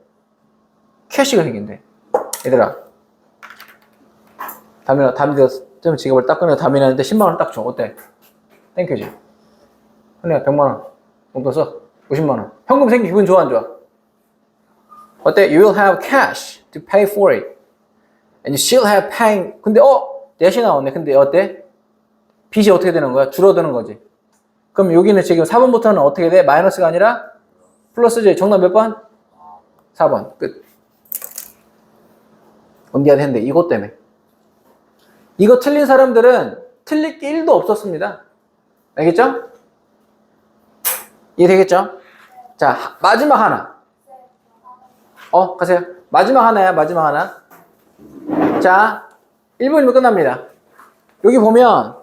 캐시가 생긴대. 얘들아, 담이 좀 지갑을 딱 꺼내서 담이 나는데 10만원 딱 줘. 어때? 땡큐지? 현우야, 100만원 용돈 써. 50만원. 현금 생기 기분 좋아 안 좋아? 어때? You will have cash to pay for it. And you still have paying. 근데 대시 나왔네. 근데 어때? 빚이 어떻게 되는 거야? 줄어드는 거지. 그럼 여기는 지금 4번부터는 어떻게 돼? 마이너스가 아니라 플러스지. 정답 몇 번? 4번. 끝. 언디야 했는데 이것 때문에. 이거 틀린 사람들은 틀릴 게 1도 없었습니다. 알겠죠? 이해되겠죠? 자, 마지막 하나. 가세요. 마지막 하나야, 마지막 하나. 자, 1분이면 끝납니다. 여기 보면,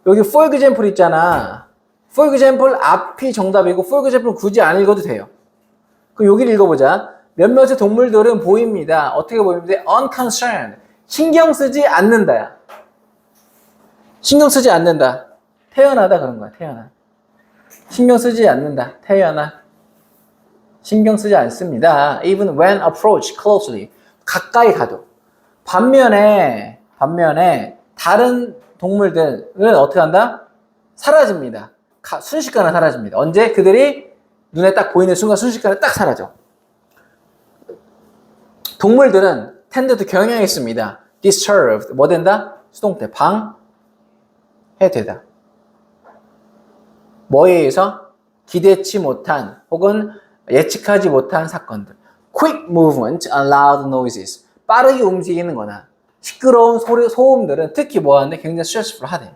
여기 for example 있잖아. for example 앞이 정답이고, for example 굳이 안 읽어도 돼요. 그럼 여기를 읽어보자. 몇몇의 동물들은 보입니다. 어떻게 보입니다? unconcerned. 신경 쓰지 않는다야. 신경 쓰지 않는다. 태어나다 그런 거야. 태어나. 신경 쓰지 않는다. 태어나. 신경 쓰지 않습니다. Even when approached closely. 가까이 가도. 반면에 다른 동물들은 어떻게 한다? 사라집니다. 순식간에 사라집니다. 언제? 그들이 눈에 딱 보이는 순간 순식간에 딱 사라져. 동물들은 tend to 경향이 있습니다. disturbed. 뭐 된다? 수동태. 방해되다. 뭐에 의해서? 기대치 못한 혹은 예측하지 못한 사건들. quick movement and loud noises. 빠르게 움직이는 거나 시끄러운 소음들은 특히 뭐하는데 굉장히 stressful 하대.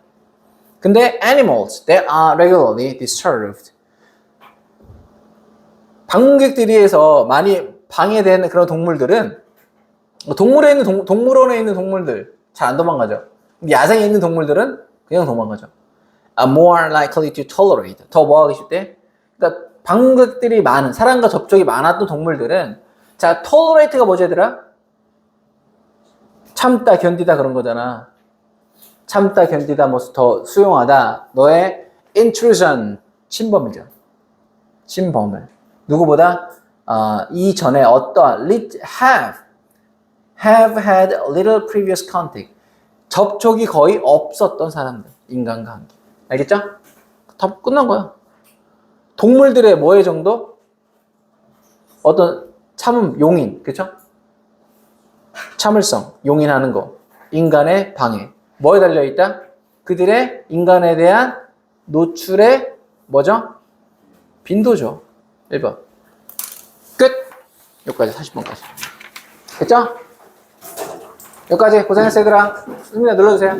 근데 animals that are regularly disturbed. 방문객들에서 많이 방해되는 그런 동물들은 동물원에 있는 동물들 잘 안 도망가죠. 야생에 있는 동물들은 그냥 도망가죠. are more likely to tolerate. 더 뭐하기 쉽대? 그러니까 방문객들이 많은 사람과 접촉이 많았던 동물들은 자 tolerate가 뭐지 얘들아? 참다 견디다 그런 거잖아. 참다 견디다 뭐 더 수용하다. 너의 intrusion 침범이죠. 침범을 누구보다 이전에 어떠한 have had little previous contact 접촉이 거의 없었던 사람들 인간관계 알겠죠? 다 끝난 거야. 동물들의 뭐의 정도? 어떤 참음 용인 그쵸? 참을성 용인하는 거 인간의 방해 뭐에 달려있다? 그들의 인간에 대한 노출의 뭐죠? 빈도죠. 1번 끝! 여기까지 40번까지 됐죠? 여기까지 고생했어 얘들아. 승민아 눌러주세요.